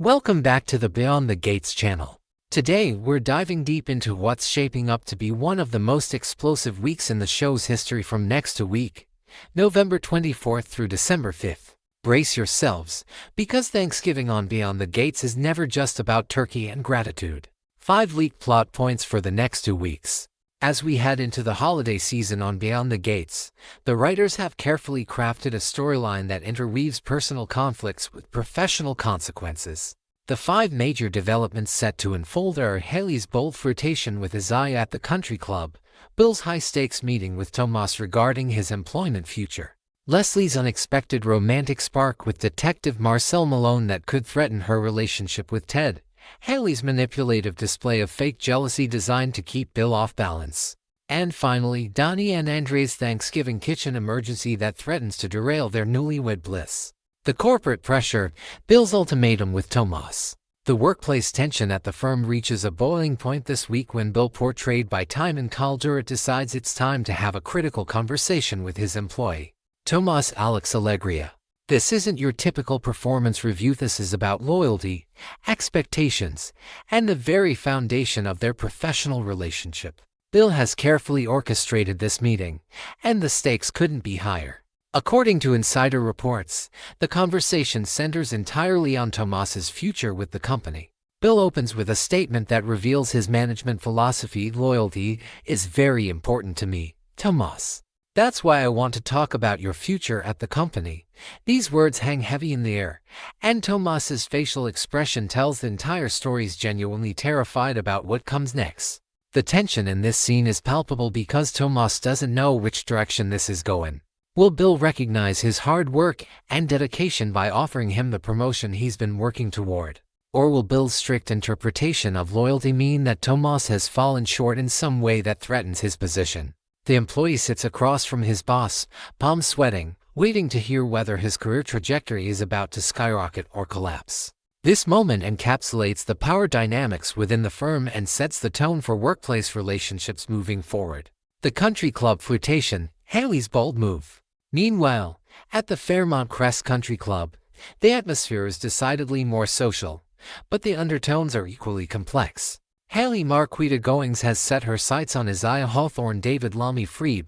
Welcome back to the Beyond the Gates channel. Today, we're diving deep into what's shaping up to be one of the most explosive weeks in the show's history from next week, November 24th through December 5th. Brace yourselves, because Thanksgiving on Beyond the Gates is never just about turkey and gratitude. 5 leaked plot points for the next 2 weeks. As we head into the holiday season on Beyond the Gates, the writers have carefully crafted a storyline that interweaves personal conflicts with professional consequences. The 5 major developments set to unfold are Haley's bold flirtation with Isaiah at the country club, Bill's high-stakes meeting with Tomas regarding his employment future, Leslie's unexpected romantic spark with Detective Marcel Malone that could threaten her relationship with Ted, Haley's manipulative display of fake jealousy designed to keep Bill off balance, and finally, Donnie and Andre's Thanksgiving kitchen emergency that threatens to derail their newlywed bliss. The corporate pressure, Bill's ultimatum with Tomas. The workplace tension at the firm reaches a boiling point this week when Bill, portrayed by Timon Calderat, decides it's time to have a critical conversation with his employee, Tomas Alex Alegria. This isn't your typical performance review. This is about loyalty, expectations, and the very foundation of their professional relationship. Bill has carefully orchestrated this meeting, and the stakes couldn't be higher. According to insider reports, the conversation centers entirely on Tomas's future with the company. Bill opens with a statement that reveals his management philosophy: "Loyalty is very important to me, Tomas. That's why I want to talk about your future at the company." These words hang heavy in the air, and Tomas's facial expression tells the entire story. He's genuinely terrified about what comes next. The tension in this scene is palpable because Tomas doesn't know which direction this is going. Will Bill recognize his hard work and dedication by offering him the promotion he's been working toward? Or will Bill's strict interpretation of loyalty mean that Tomas has fallen short in some way that threatens his position? The employee sits across from his boss, palms sweating, waiting to hear whether his career trajectory is about to skyrocket or collapse. This moment encapsulates the power dynamics within the firm and sets the tone for workplace relationships moving forward. The country club flirtation, Haley's bold move. Meanwhile, at the Fairmont Crest Country Club, the atmosphere is decidedly more social, but the undertones are equally complex. Haley Marquita Goings has set her sights on Isaiah Hawthorne David Lamy Freeb,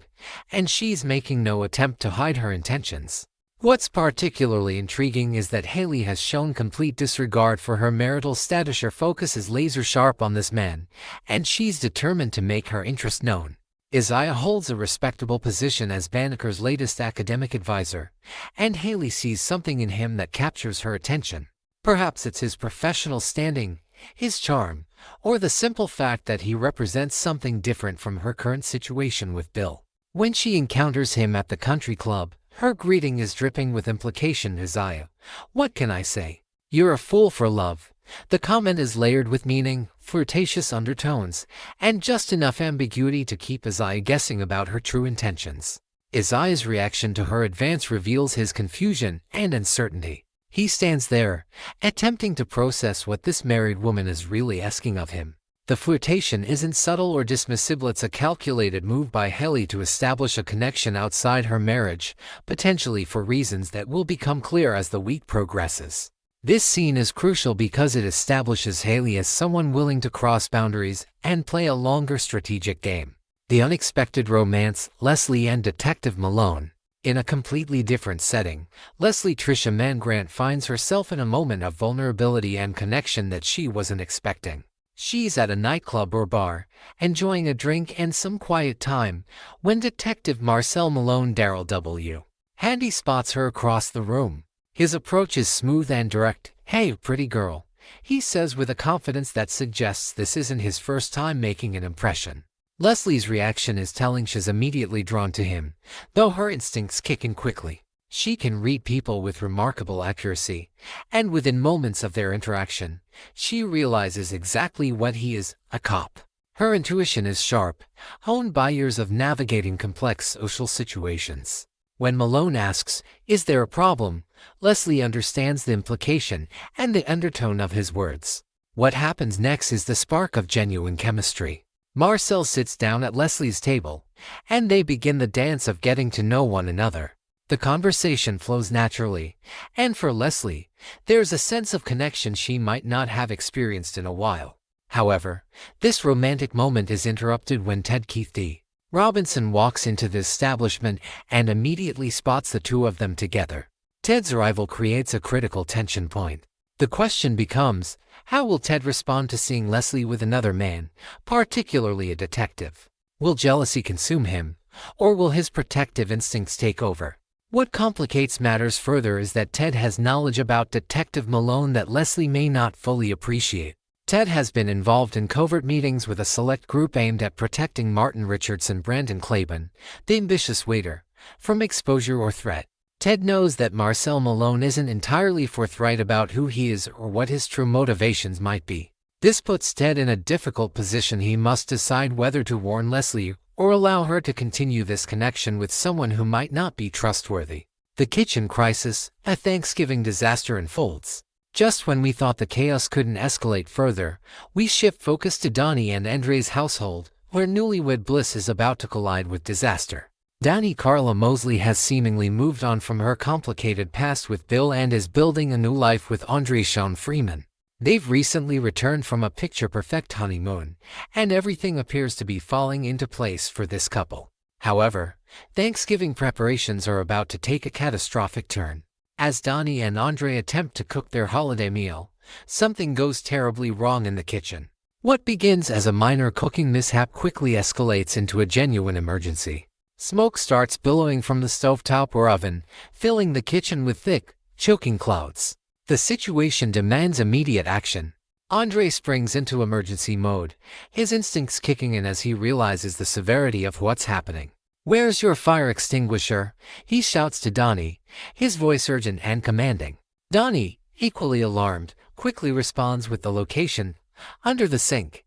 and she's making no attempt to hide her intentions. What's particularly intriguing is that Haley has shown complete disregard for her marital status. Her focus is laser-sharp on this man, and she's determined to make her interest known. Isaiah holds a respectable position as Banneker's latest academic advisor, and Haley sees something in him that captures her attention. Perhaps it's his professional standing, his charm, or the simple fact that he represents something different from her current situation with Bill. When she encounters him at the country club, her greeting is dripping with implication. "Isaiah, what can I say? You're a fool for love." The comment is layered with meaning, flirtatious undertones, and just enough ambiguity to keep Isaiah guessing about her true intentions. Isaiah's reaction to her advance reveals his confusion and uncertainty. He stands there, attempting to process what this married woman is really asking of him. The flirtation isn't subtle or dismissive. It's a calculated move by Haley to establish a connection outside her marriage, potentially for reasons that will become clear as the week progresses. This scene is crucial because it establishes Haley as someone willing to cross boundaries and play a longer strategic game. The unexpected romance, Leslie and Detective Malone. In a completely different setting, Leslie Tricia Mann Grant finds herself in a moment of vulnerability and connection that she wasn't expecting. She's at a nightclub or bar, enjoying a drink and some quiet time, when Detective Marcel Malone Daryl W. Handy spots her across the room. His approach is smooth and direct. "Hey, pretty girl," he says with a confidence that suggests this isn't his first time making an impression. Leslie's reaction is telling. She's immediately drawn to him, though her instincts kick in quickly. She can read people with remarkable accuracy, and within moments of their interaction, she realizes exactly what he is: a cop. Her intuition is sharp, honed by years of navigating complex social situations. When Malone asks, "Is there a problem?" Leslie understands the implication and the undertone of his words. What happens next is the spark of genuine chemistry. Marcel sits down at Leslie's table, and they begin the dance of getting to know one another. The conversation flows naturally, and for Leslie, there's a sense of connection she might not have experienced in a while. However, this romantic moment is interrupted when Ted Keith D. Robinson walks into the establishment and immediately spots the two of them together. Ted's arrival creates a critical tension point. The question becomes, how will Ted respond to seeing Leslie with another man, particularly a detective? Will jealousy consume him, or will his protective instincts take over? What complicates matters further is that Ted has knowledge about Detective Malone that Leslie may not fully appreciate. Ted has been involved in covert meetings with a select group aimed at protecting Martin Richardson Brandon Claiborne, the ambitious waiter, from exposure or threat. Ted knows that Marcel Malone isn't entirely forthright about who he is or what his true motivations might be. This puts Ted in a difficult position. He must decide whether to warn Leslie or allow her to continue this connection with someone who might not be trustworthy. The kitchen crisis, a Thanksgiving disaster, unfolds. Just when we thought the chaos couldn't escalate further, we shift focus to Donnie and Andre's household, where newlywed bliss is about to collide with disaster. Donnie Carla Mosley has seemingly moved on from her complicated past with Bill and is building a new life with Andre Sean Freeman. They've recently returned from a picture-perfect honeymoon, and everything appears to be falling into place for this couple. However, Thanksgiving preparations are about to take a catastrophic turn. As Donnie and Andre attempt to cook their holiday meal, something goes terribly wrong in the kitchen. What begins as a minor cooking mishap quickly escalates into a genuine emergency. Smoke starts billowing from the stovetop or oven, filling the kitchen with thick, choking clouds. The situation demands immediate action. Andre springs into emergency mode, his instincts kicking in as he realizes the severity of what's happening. "Where's your fire extinguisher?" he shouts to Donnie, his voice urgent and commanding. Donnie, equally alarmed, quickly responds with the location: under the sink.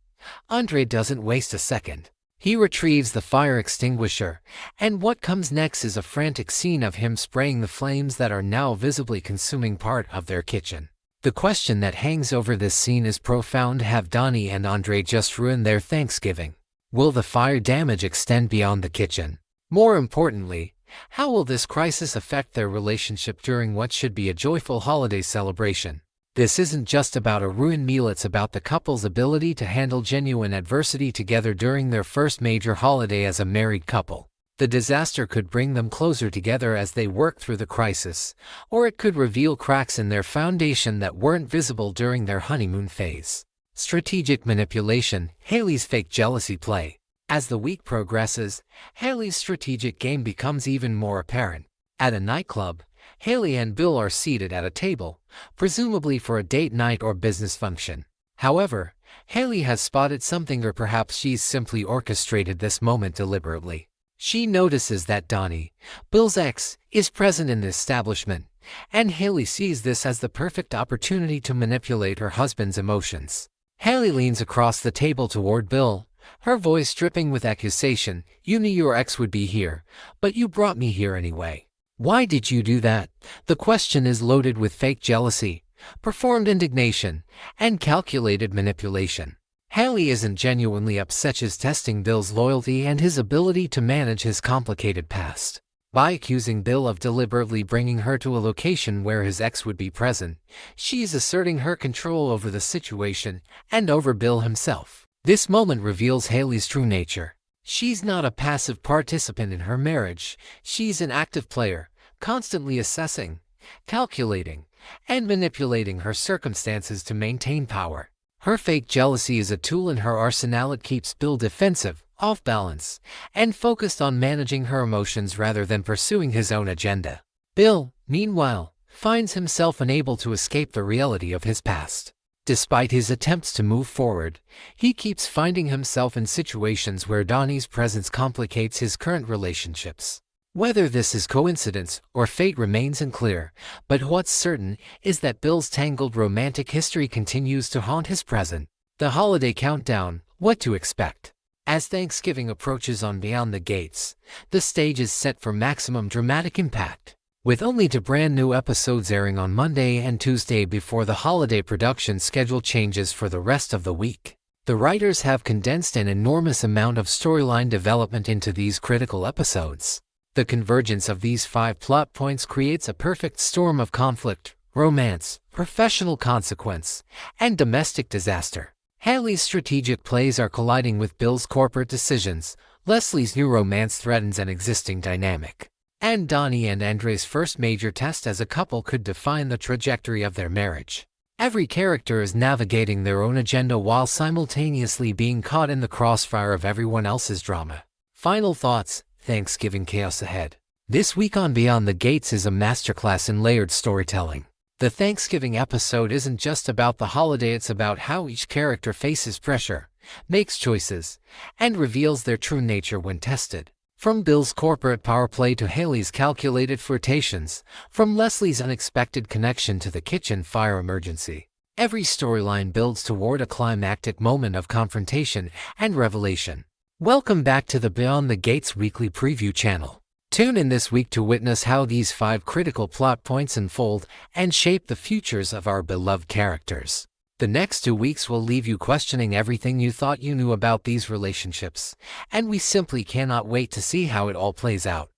Andre doesn't waste a second. He retrieves the fire extinguisher, and what comes next is a frantic scene of him spraying the flames that are now visibly consuming part of their kitchen. The question that hangs over this scene is profound: have Donnie and Andre just ruined their Thanksgiving? Will the fire damage extend beyond the kitchen? More importantly, how will this crisis affect their relationship during what should be a joyful holiday celebration? This isn't just about a ruined meal, it's about the couple's ability to handle genuine adversity together during their first major holiday as a married couple. The disaster could bring them closer together as they work through the crisis, or it could reveal cracks in their foundation that weren't visible during their honeymoon phase. Strategic manipulation, Haley's fake jealousy play. As the week progresses, Haley's strategic game becomes even more apparent. At a nightclub, Haley and Bill are seated at a table, presumably for a date night or business function. However, Haley has spotted something, or perhaps she's simply orchestrated this moment deliberately. She notices that Donnie, Bill's ex, is present in the establishment, and Haley sees this as the perfect opportunity to manipulate her husband's emotions. Haley leans across the table toward Bill, her voice dripping with accusation. "You knew your ex would be here, but you brought me here anyway. Why did you do that?" The question is loaded with fake jealousy, performed indignation, and calculated manipulation. Haley isn't genuinely upset, she's testing Bill's loyalty and his ability to manage his complicated past. By accusing Bill of deliberately bringing her to a location where his ex would be present, she's asserting her control over the situation and over Bill himself. This moment reveals Haley's true nature. She's not a passive participant in her marriage, she's an active player, constantly assessing, calculating, and manipulating her circumstances to maintain power. Her fake jealousy is a tool in her arsenal. It keeps Bill defensive, off balance, and focused on managing her emotions rather than pursuing his own agenda. Bill, meanwhile, finds himself unable to escape the reality of his past. Despite his attempts to move forward, he keeps finding himself in situations where Donnie's presence complicates his current relationships. Whether this is coincidence or fate remains unclear, but what's certain is that Bill's tangled romantic history continues to haunt his present. The holiday countdown, what to expect. As Thanksgiving approaches on Beyond the Gates, the stage is set for maximum dramatic impact. With only 2 brand new episodes airing on Monday and Tuesday before the holiday, production schedule changes for the rest of the week. The writers have condensed an enormous amount of storyline development into these critical episodes. The convergence of these 5 plot points creates a perfect storm of conflict, romance, professional consequence, and domestic disaster. Haley's strategic plays are colliding with Bill's corporate decisions, Leslie's new romance threatens an existing dynamic, and Donnie and Andre's first major test as a couple could define the trajectory of their marriage. Every character is navigating their own agenda while simultaneously being caught in the crossfire of everyone else's drama. Final thoughts: Thanksgiving chaos ahead. This week on Beyond the Gates is a masterclass in layered storytelling. The Thanksgiving episode isn't just about the holiday, it's about how each character faces pressure, makes choices, and reveals their true nature when tested. From Bill's corporate power play to Haley's calculated flirtations, from Leslie's unexpected connection to the kitchen fire emergency, every storyline builds toward a climactic moment of confrontation and revelation. Welcome back to the Beyond the Gates weekly preview channel. Tune in this week to witness how these 5 critical plot points unfold and shape the futures of our beloved characters. The next 2 weeks will leave you questioning everything you thought you knew about these relationships, and we simply cannot wait to see how it all plays out.